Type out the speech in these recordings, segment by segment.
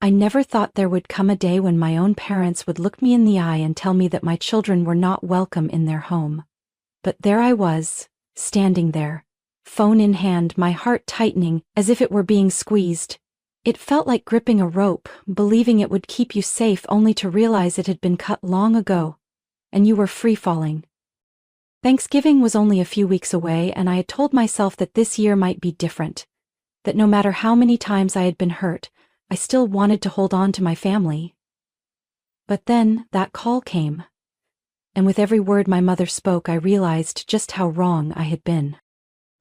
I never thought there would come a day when my own parents would look me in the eye and tell me that my children were not welcome in their home. But there I was, standing there, phone in hand, my heart tightening as if it were being squeezed. It felt like gripping a rope, believing it would keep you safe only to realize it had been cut long ago, and you were free-falling. Thanksgiving was only a few weeks away, and I had told myself that this year might be different, that no matter how many times I had been hurt, I still wanted to hold on to my family. But then that call came, and with every word my mother spoke, I realized just how wrong I had been.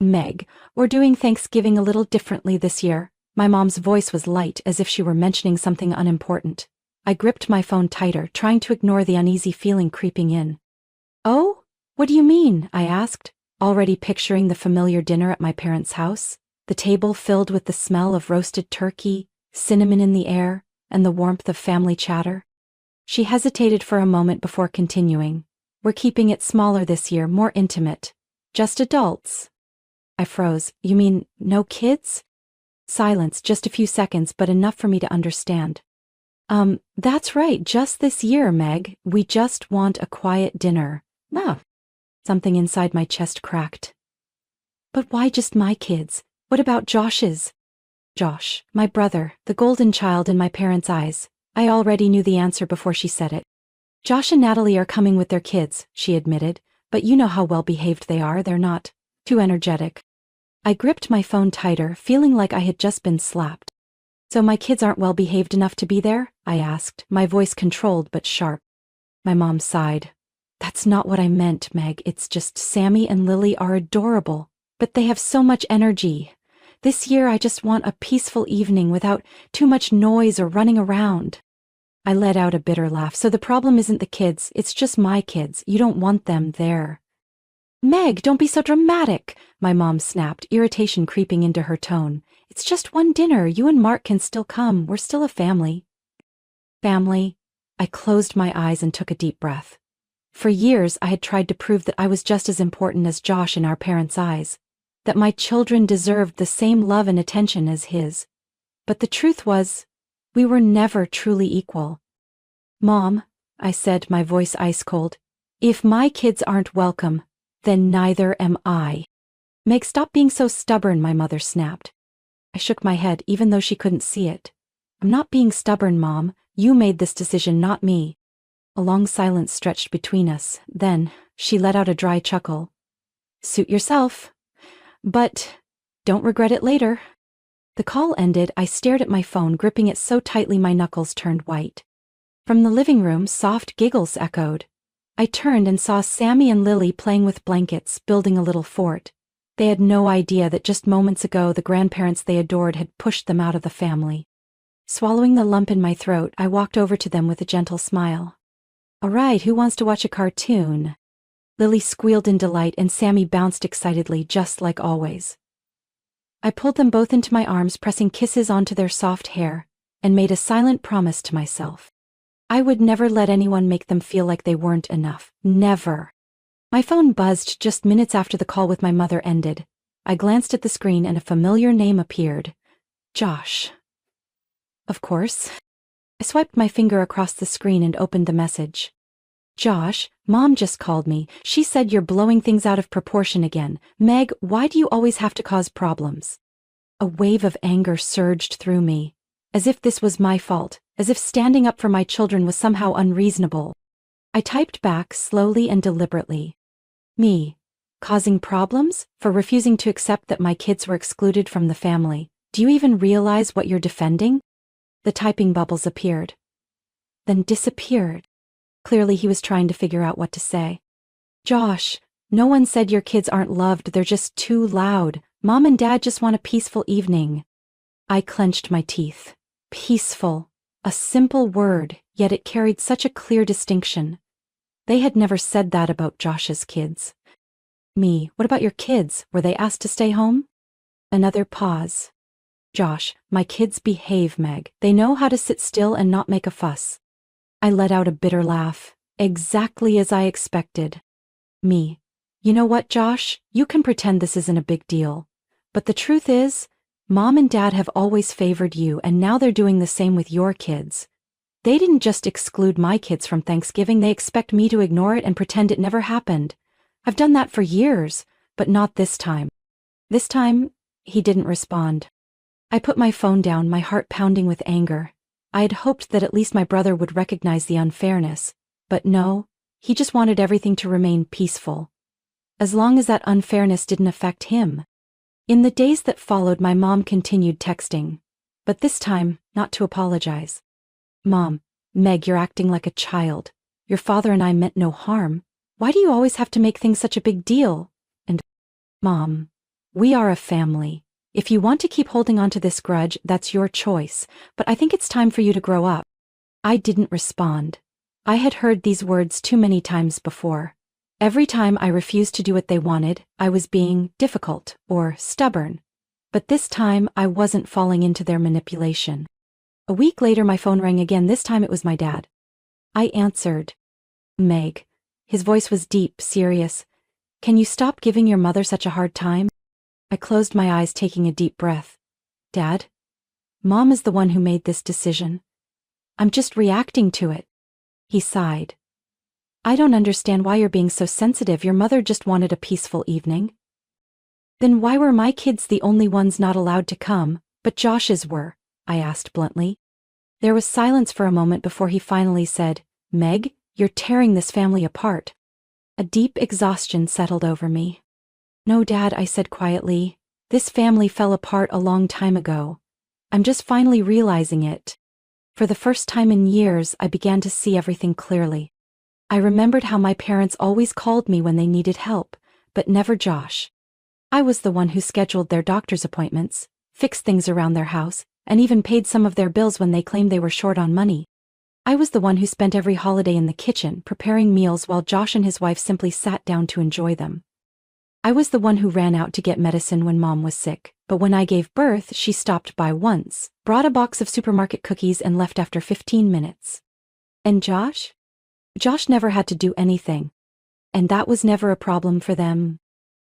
"Meg, we're doing Thanksgiving a little differently this year." My mom's voice was light, as if she were mentioning something unimportant. I gripped my phone tighter, trying to ignore the uneasy feeling creeping in. "Oh? What do you mean?" I asked, already picturing the familiar dinner at my parents' house, the table filled with the smell of roasted turkey, cinnamon in the air, and the warmth of family chatter. She hesitated for a moment before continuing. "We're keeping it smaller this year, more intimate. Just adults." I froze. "You mean no kids?" Silence, just a few seconds, but enough for me to understand. That's right, just this year, Meg. We just want a quiet dinner." Ah. Something inside my chest cracked. "But why just my kids? What about Josh's?" Josh, my brother, the golden child in my parents' eyes. I already knew the answer before she said it. "Josh and Natalie are coming with their kids," she admitted, "but you know how well-behaved they are. They're not too energetic." I gripped my phone tighter, feeling like I had just been slapped. "So my kids aren't well-behaved enough to be there?" I asked, my voice controlled but sharp. My mom sighed. "That's not what I meant, Meg. It's just Sammy and Lily are adorable, but they have so much energy. This year I just want a peaceful evening without too much noise or running around." I let out a bitter laugh. "So the problem isn't the kids, it's just my kids. You don't want them there." "Meg, don't be so dramatic," my mom snapped, irritation creeping into her tone. "It's just one dinner. You and Mark can still come. We're still a family." Family? I closed my eyes and took a deep breath. For years I had tried to prove that I was just as important as Josh in our parents' eyes, that my children deserved the same love and attention as his. But the truth was, we were never truly equal. "Mom," I said, my voice ice cold, "if my kids aren't welcome, then neither am I." "Meg, stop being so stubborn," my mother snapped. I shook my head, even though she couldn't see it. "I'm not being stubborn, Mom. You made this decision, not me." A long silence stretched between us. Then, she let out a dry chuckle. "Suit yourself. But don't regret it later." The call ended. I stared at my phone, gripping it so tightly my knuckles turned white. From the living room, soft giggles echoed. I turned and saw Sammy and Lily playing with blankets, building a little fort. They had no idea that just moments ago the grandparents they adored had pushed them out of the family. Swallowing the lump in my throat, I walked over to them with a gentle smile. "All right, who wants to watch a cartoon?" Lily squealed in delight and Sammy bounced excitedly, just like always. I pulled them both into my arms, pressing kisses onto their soft hair, and made a silent promise to myself. I would never let anyone make them feel like they weren't enough. Never. My phone buzzed just minutes after the call with my mother ended. I glanced at the screen and a familiar name appeared. Josh. Of course. I swiped my finger across the screen and opened the message. "Josh, Mom just called me. She said you're blowing things out of proportion again. Meg, why do you always have to cause problems?" A wave of anger surged through me, as if this was my fault, as if standing up for my children was somehow unreasonable. I typed back slowly and deliberately. "Me, causing problems? For refusing to accept that my kids were excluded from the family. Do you even realize what you're defending?" The typing bubbles appeared, then disappeared. Clearly he was trying to figure out what to say. "Josh, no one said your kids aren't loved, they're just too loud. Mom and Dad just want a peaceful evening." I clenched my teeth. Peaceful. A simple word, yet it carried such a clear distinction. They had never said that about Josh's kids. "Me, what about your kids? Were they asked to stay home?" Another pause. "Josh, my kids behave, Meg. They know how to sit still and not make a fuss." I let out a bitter laugh, exactly as I expected. "Me, you know what, Josh? You can pretend this isn't a big deal. But the truth is, Mom and Dad have always favored you, and now they're doing the same with your kids. They didn't just exclude my kids from Thanksgiving, they expect me to ignore it and pretend it never happened. I've done that for years, but not this time. This time, he didn't respond. I put my phone down, my heart pounding with anger. I had hoped that at least my brother would recognize the unfairness, but no, he just wanted everything to remain peaceful. As long as that unfairness didn't affect him. In the days that followed, my mom continued texting, but this time, not to apologize. Mom, Meg, you're acting like a child. Your father and I meant no harm. Why do you always have to make things such a big deal? And, Mom, we are a family. If you want to keep holding on to this grudge, that's your choice, but I think it's time for you to grow up. I didn't respond. I had heard these words too many times before. Every time I refused to do what they wanted, I was being difficult or stubborn. But this time, I wasn't falling into their manipulation. A week later, my phone rang again. This time it was my dad. I answered. Meg. His voice was deep, serious. Can you stop giving your mother such a hard time? I closed my eyes, taking a deep breath. Dad? Mom is the one who made this decision. I'm just reacting to it. He sighed. I don't understand why you're being so sensitive. Your mother just wanted a peaceful evening. Then why were my kids the only ones not allowed to come, but Josh's were? I asked bluntly. There was silence for a moment before he finally said, Meg, you're tearing this family apart. A deep exhaustion settled over me. No, Dad, I said quietly. This family fell apart a long time ago. I'm just finally realizing it. For the first time in years, I began to see everything clearly. I remembered how my parents always called me when they needed help, but never Josh. I was the one who scheduled their doctor's appointments, fixed things around their house, and even paid some of their bills when they claimed they were short on money. I was the one who spent every holiday in the kitchen preparing meals while Josh and his wife simply sat down to enjoy them. I was the one who ran out to get medicine when Mom was sick, but when I gave birth, she stopped by once, brought a box of supermarket cookies and left after 15 minutes. And Josh? Josh never had to do anything. And that was never a problem for them.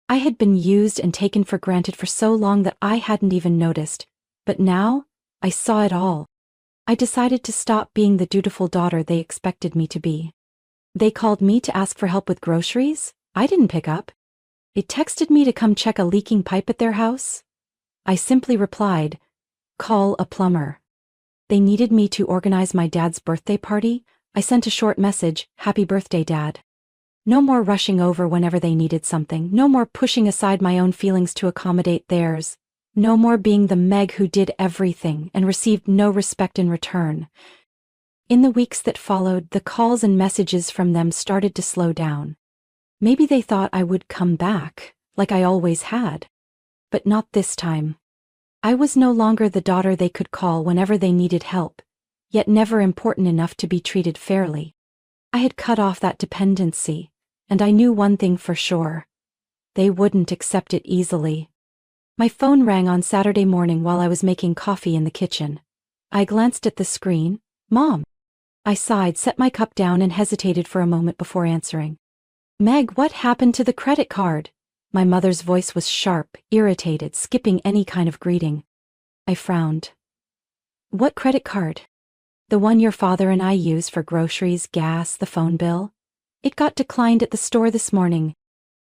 I had been used and taken for granted for so long that I hadn't even noticed, but now, I saw it all. I decided to stop being the dutiful daughter they expected me to be. They called me to ask for help with groceries. I didn't pick up. They texted me to come check a leaking pipe at their house. I simply replied, call a plumber. They needed me to organize my dad's birthday party. I sent a short message, Happy birthday, Dad. No more rushing over whenever they needed something, no more pushing aside my own feelings to accommodate theirs, no more being the Meg who did everything and received no respect in return. In the weeks that followed, the calls and messages from them started to slow down. Maybe they thought I would come back, like I always had. But not this time. I was no longer the daughter they could call whenever they needed help, yet never important enough to be treated fairly. I had cut off that dependency, and I knew one thing for sure. They wouldn't accept it easily. My phone rang on Saturday morning while I was making coffee in the kitchen. I glanced at the screen. Mom. I sighed, set my cup down and hesitated for a moment before answering. Meg, what happened to the credit card? My mother's voice was sharp, irritated, skipping any kind of greeting. I frowned. What credit card? The one your father and I use for groceries, gas, the phone bill. It got declined at the store this morning.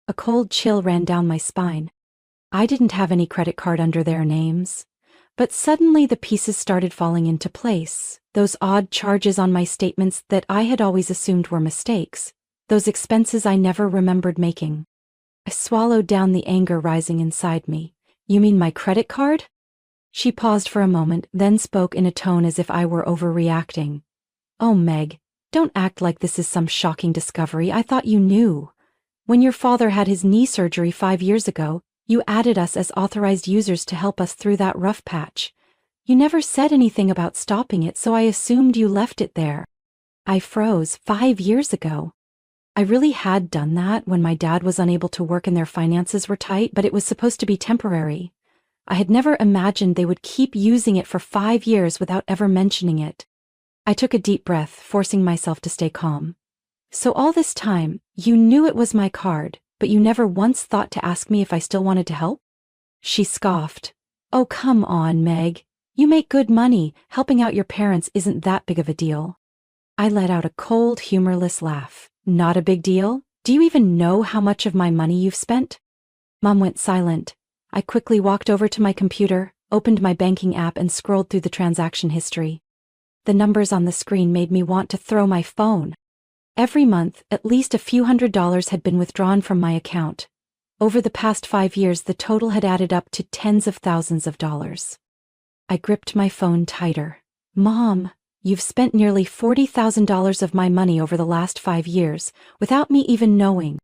A cold chill ran down my spine. I didn't have any credit card under their names. But suddenly the pieces started falling into place. Those odd charges on my statements that I had always assumed were mistakes. Those expenses I never remembered making. I swallowed down the anger rising inside me. You mean my credit card? She paused for a moment, then spoke in a tone as if I were overreacting. Oh, Meg, don't act like this is some shocking discovery. I thought you knew. When your father had his knee surgery 5 years ago, you added us as authorized users to help us through that rough patch. You never said anything about stopping it, so I assumed you left it there. I froze. 5 years ago. I really had done that when my dad was unable to work and their finances were tight, but it was supposed to be temporary. I had never imagined they would keep using it for 5 years without ever mentioning it. I took a deep breath, forcing myself to stay calm. So all this time, you knew it was my card, but you never once thought to ask me if I still wanted to help? She scoffed. Oh, come on, Meg. You make good money. Helping out your parents isn't that big of a deal. I let out a cold, humorless laugh. Not a big deal? Do you even know how much of my money you've spent? Mom went silent. I quickly walked over to my computer, opened my banking app and scrolled through the transaction history. The numbers on the screen made me want to throw my phone. Every month, at least a few $100s had been withdrawn from my account. Over the past 5 years, the total had added up to tens of thousands of dollars. I gripped my phone tighter. Mom, you've spent nearly $40,000 of my money over the last 5 years, without me even knowing.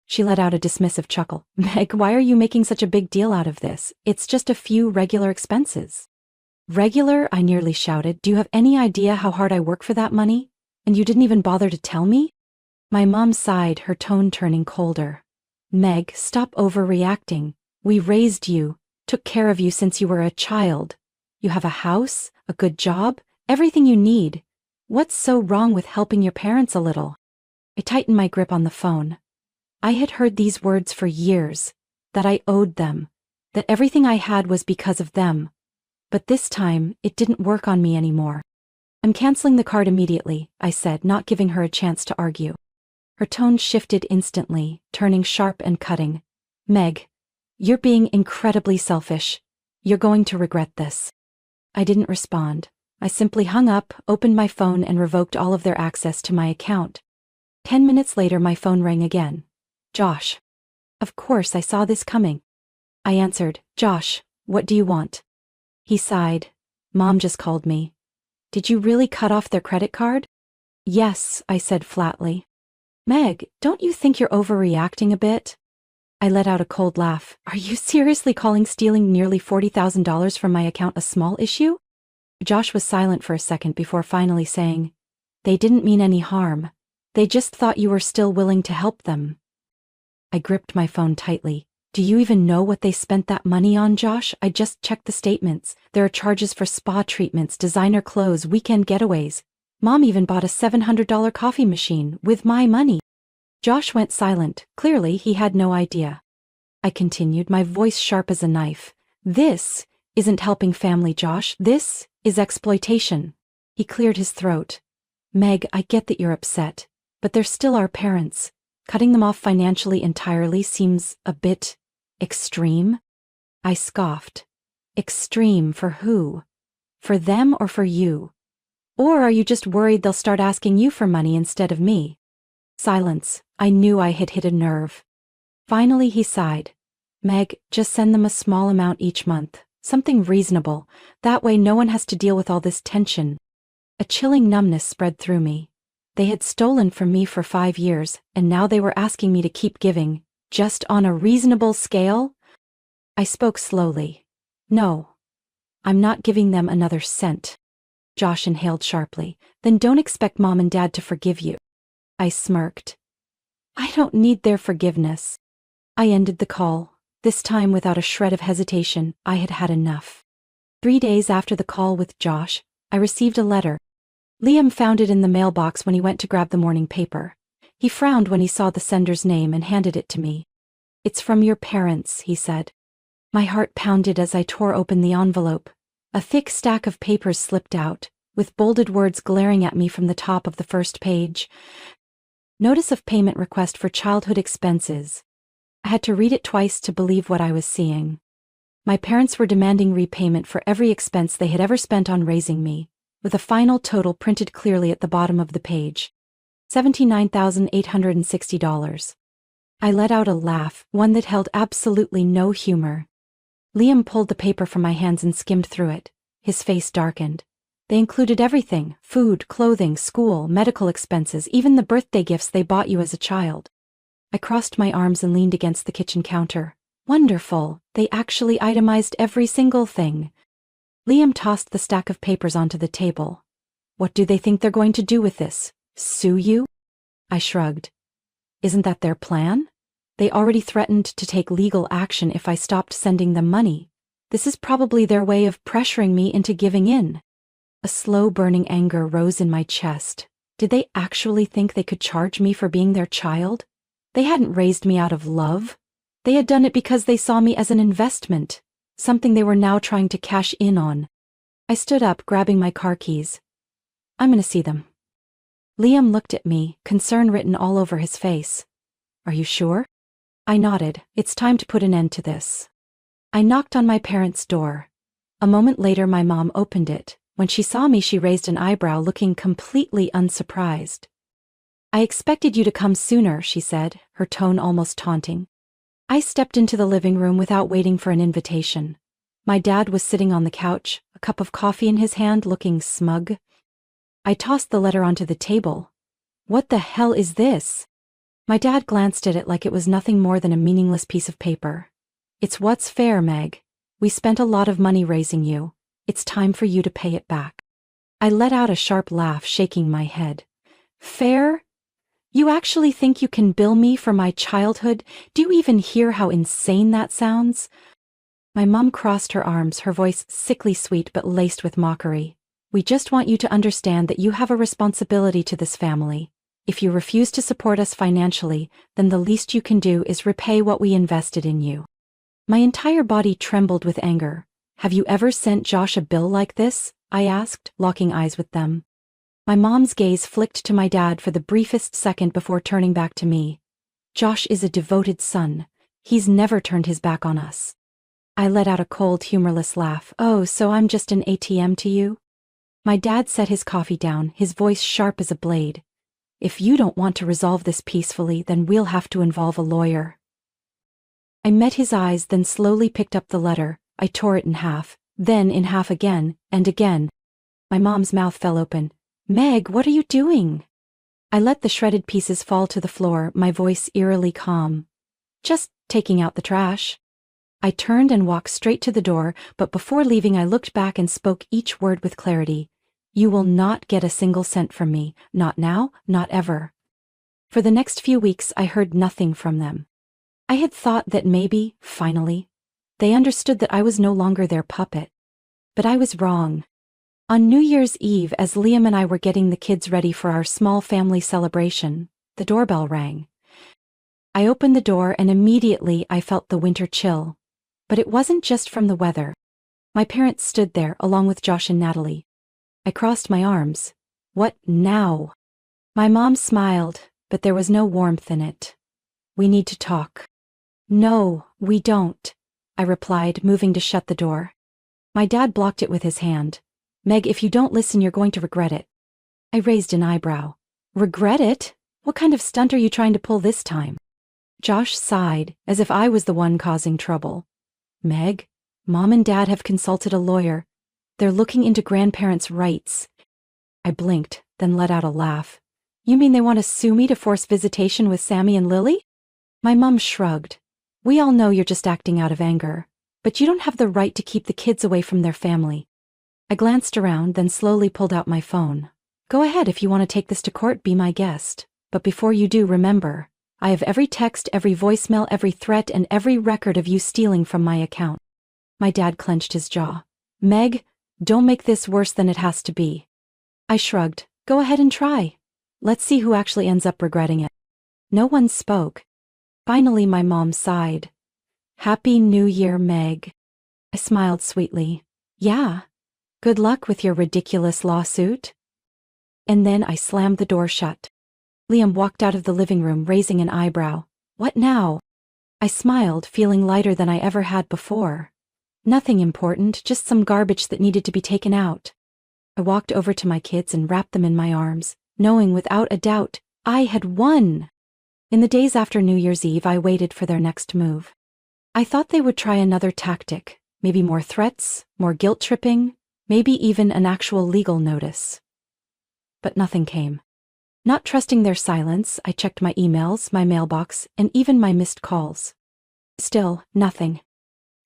She let out a dismissive chuckle. Meg, why are you making such a big deal out of this? It's just a few regular expenses. Regular? I nearly shouted. Do you have any idea how hard I work for that money? And you didn't even bother to tell me? My mom sighed, her tone turning colder. Meg, stop overreacting. We raised you, took care of you since you were a child. You have a house, a good job, everything you need. What's so wrong with helping your parents a little? I tightened my grip on the phone. I had heard these words for years, that I owed them, that everything I had was because of them. But this time, it didn't work on me anymore. I'm canceling the card immediately, I said, not giving her a chance to argue. Her tone shifted instantly, turning sharp and cutting. Meg, you're being incredibly selfish. You're going to regret this. I didn't respond. I simply hung up, opened my phone and revoked all of their access to my account. 10 minutes later, my phone rang again. Josh. Of course, I saw this coming. I answered, Josh, what do you want? He sighed. Mom just called me. Did you really cut off their credit card? Yes, I said flatly. Meg, don't you think you're overreacting a bit? I let out a cold laugh. Are you seriously calling stealing nearly $40,000 from my account a small issue? Josh was silent for a second before finally saying, They didn't mean any harm. They just thought you were still willing to help them. I gripped my phone tightly. Do you even know what they spent that money on, Josh? I just checked the statements. There are charges for spa treatments, designer clothes, weekend getaways. Mom even bought a $700 coffee machine with my money. Josh went silent. Clearly, he had no idea. I continued, my voice sharp as a knife. This isn't helping family, Josh. This is exploitation. He cleared his throat. Meg, I get that you're upset, but they're still our parents. Cutting them off financially entirely seems a bit extreme. I scoffed. Extreme for who? For them or for you? Or are you just worried they'll start asking you for money instead of me? Silence. I knew I had hit a nerve. Finally he sighed. Meg, just send them a small amount each month. Something reasonable. That way no one has to deal with all this tension. A chilling numbness spread through me. They had stolen from me for 5 years, and now they were asking me to keep giving, just on a reasonable scale? I spoke slowly. No. I'm not giving them another cent. Josh inhaled sharply. Then don't expect Mom and Dad to forgive you. I smirked. I don't need their forgiveness. I ended the call. This time without a shred of hesitation. I had had enough. 3 days after the call with Josh, I received a letter. Liam found it in the mailbox when he went to grab the morning paper. He frowned when he saw the sender's name and handed it to me. It's from your parents, he said. My heart pounded as I tore open the envelope. A thick stack of papers slipped out, with bolded words glaring at me from the top of the first page. Notice of payment request for childhood expenses. I had to read it twice to believe what I was seeing. My parents were demanding repayment for every expense they had ever spent on raising me, with a final total printed clearly at the bottom of the page. $79,860. I let out a laugh, one that held absolutely no humor. Liam pulled the paper from my hands and skimmed through it. His face darkened. They included everything: food, clothing, school, medical expenses, even the birthday gifts they bought you as a child. I crossed my arms and leaned against the kitchen counter. Wonderful, they actually itemized every single thing. Liam tossed the stack of papers onto the table. What do they think they're going to do with this? Sue you? I shrugged. Isn't that their plan? They already threatened to take legal action if I stopped sending them money. This is probably their way of pressuring me into giving in. A slow burning anger rose in my chest. Did they actually think they could charge me for being their child? They hadn't raised me out of love. They had done it because they saw me as an investment. something they were now trying to cash in on. I stood up, grabbing my car keys. I'm gonna see them. Liam looked at me, concern written all over his face. Are you sure? I nodded. It's time to put an end to this. I knocked on my parents' door. A moment later, my mom opened it. When she saw me, she raised an eyebrow, looking completely unsurprised. I expected you to come sooner, she said, her tone almost taunting. I stepped into the living room without waiting for an invitation. My dad was sitting on the couch, a cup of coffee in his hand, looking smug. I tossed the letter onto the table. What the hell is this? My dad glanced at it like it was nothing more than a meaningless piece of paper. It's what's fair, Meg. We spent a lot of money raising you. It's time for you to pay it back. I let out a sharp laugh, shaking my head. Fair? You actually think you can bill me for my childhood? Do you even hear how insane that sounds? My mom crossed her arms, her voice sickly sweet but laced with mockery. We just want you to understand that you have a responsibility to this family. If you refuse to support us financially, then the least you can do is repay what we invested in you. My entire body trembled with anger. Have you ever sent Josh a bill like this? I asked, locking eyes with them. My mom's gaze flicked to my dad for the briefest second before turning back to me. Josh is a devoted son. He's never turned his back on us. I let out a cold, humorless laugh. Oh, so I'm just an ATM to you? My dad set his coffee down, his voice sharp as a blade. If you don't want to resolve this peacefully, then we'll have to involve a lawyer. I met his eyes, then slowly picked up the letter. I tore it in half, then in half again, and again. My mom's mouth fell open. Meg, what are you doing? I let the shredded pieces fall to the floor, my voice eerily calm. Just taking out the trash. I turned and walked straight to the door, but before leaving I looked back and spoke each word with clarity. You will not get a single cent from me, not now, not ever. For the next few weeks I heard nothing from them. I had thought that maybe, finally, they understood that I was no longer their puppet. But I was wrong. On New Year's Eve, as Liam and I were getting the kids ready for our small family celebration, the doorbell rang. I opened the door and immediately I felt the winter chill. But it wasn't just from the weather. My parents stood there, along with Josh and Natalie. I crossed my arms. What now? My mom smiled, but there was no warmth in it. We need to talk. No, we don't, I replied, moving to shut the door. My dad blocked it with his hand. Meg, if you don't listen, you're going to regret it. I raised an eyebrow. Regret it? What kind of stunt are you trying to pull this time? Josh sighed, as if I was the one causing trouble. Meg, Mom and Dad have consulted a lawyer. They're looking into grandparents' rights. I blinked, then let out a laugh. You mean they want to sue me to force visitation with Sammy and Lily? My mom shrugged. We all know you're just acting out of anger, but you don't have the right to keep the kids away from their family. I glanced around, then slowly pulled out my phone. Go ahead if you want to take this to court, be my guest. But before you do, remember, I have every text, every voicemail, every threat, and every record of you stealing from my account. My dad clenched his jaw. Meg, don't make this worse than it has to be. I shrugged. Go ahead and try. Let's see who actually ends up regretting it. No one spoke. Finally, my mom sighed. Happy New Year, Meg. I smiled sweetly. Yeah. Good luck with your ridiculous lawsuit. And then I slammed the door shut. Liam walked out of the living room, raising an eyebrow. What now? I smiled, feeling lighter than I ever had before. Nothing important, just some garbage that needed to be taken out. I walked over to my kids and wrapped them in my arms, knowing without a doubt I had won. In the days after New Year's Eve, I waited for their next move. I thought they would try another tactic, maybe more threats, more guilt-tripping, maybe even an actual legal notice. But nothing came. Not trusting their silence, I checked my emails, my mailbox, and even my missed calls. Still, nothing.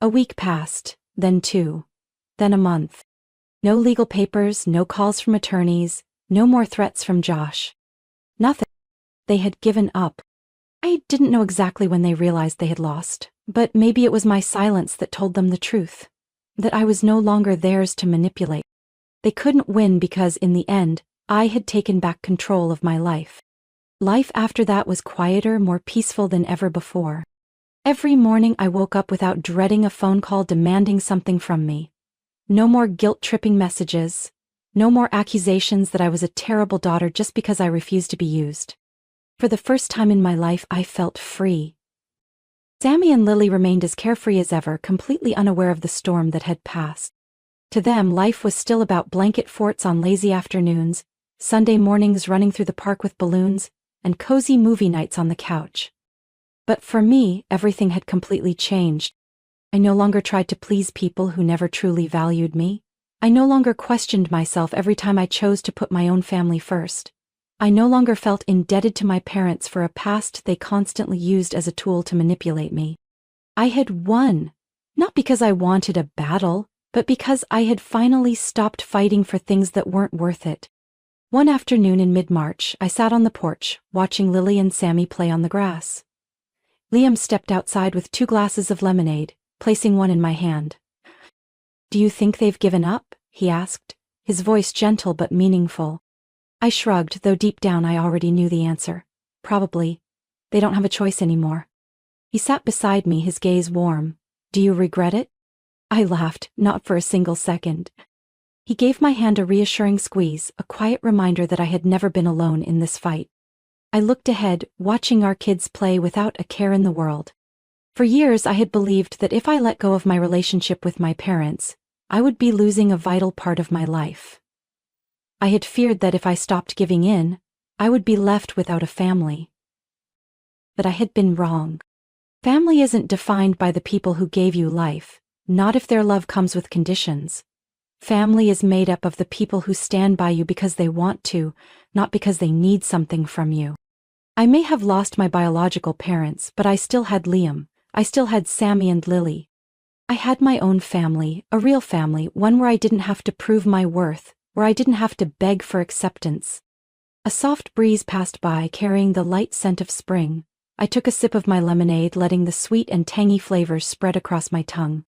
A week passed, then 2, then a month. No legal papers, no calls from attorneys, no more threats from Josh. Nothing. They had given up. I didn't know exactly when they realized they had lost, but maybe it was my silence that told them the truth, that I was no longer theirs to manipulate. They couldn't win because, in the end, I had taken back control of my life. Life after that was quieter, more peaceful than ever before. Every morning I woke up without dreading a phone call demanding something from me. No more guilt-tripping messages. No more accusations that I was a terrible daughter just because I refused to be used. For the first time in my life, I felt free. Sammy and Lily remained as carefree as ever, completely unaware of the storm that had passed. To them, life was still about blanket forts on lazy afternoons, Sunday mornings running through the park with balloons, and cozy movie nights on the couch. But for me, everything had completely changed. I no longer tried to please people who never truly valued me. I no longer questioned myself every time I chose to put my own family first. I no longer felt indebted to my parents for a past they constantly used as a tool to manipulate me. I had won, not because I wanted a battle, but because I had finally stopped fighting for things that weren't worth it. One afternoon in mid-March, I sat on the porch, watching Lily and Sammy play on the grass. Liam stepped outside with 2 glasses of lemonade, placing one in my hand. "Do you think they've given up?" he asked, his voice gentle but meaningful. I shrugged, though deep down I already knew the answer. Probably. They don't have a choice anymore. He sat beside me, his gaze warm. "Do you regret it?" I laughed, not for a single second. He gave my hand a reassuring squeeze, a quiet reminder that I had never been alone in this fight. I looked ahead, watching our kids play without a care in the world. For years I had believed that if I let go of my relationship with my parents, I would be losing a vital part of my life. I had feared that if I stopped giving in, I would be left without a family. But I had been wrong. Family isn't defined by the people who gave you life, not if their love comes with conditions. Family is made up of the people who stand by you because they want to, not because they need something from you. I may have lost my biological parents, but I still had Liam. I still had Sammy and Lily. I had my own family, a real family, one where I didn't have to prove my worth, where I didn't have to beg for acceptance. A soft breeze passed by, carrying the light scent of spring. I took a sip of my lemonade, letting the sweet and tangy flavors spread across my tongue.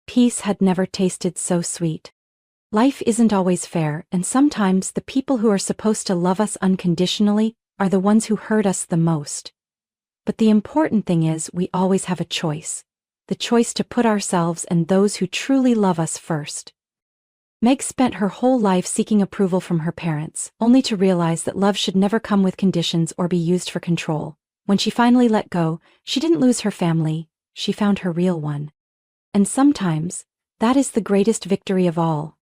Peace had never tasted so sweet. Life isn't always fair, and sometimes the people who are supposed to love us unconditionally are the ones who hurt us the most. But the important thing is we always have a choice. The choice to put ourselves and those who truly love us first. Meg spent her whole life seeking approval from her parents, only to realize that love should never come with conditions or be used for control. When she finally let go, she didn't lose her family, she found her real one. And sometimes, that is the greatest victory of all.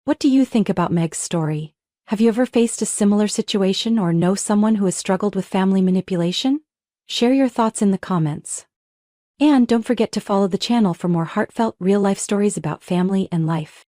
What do you think about Meg's story? Have you ever faced a similar situation or know someone who has struggled with family manipulation? Share your thoughts in the comments. And don't forget to follow the channel for more heartfelt, real-life stories about family and life.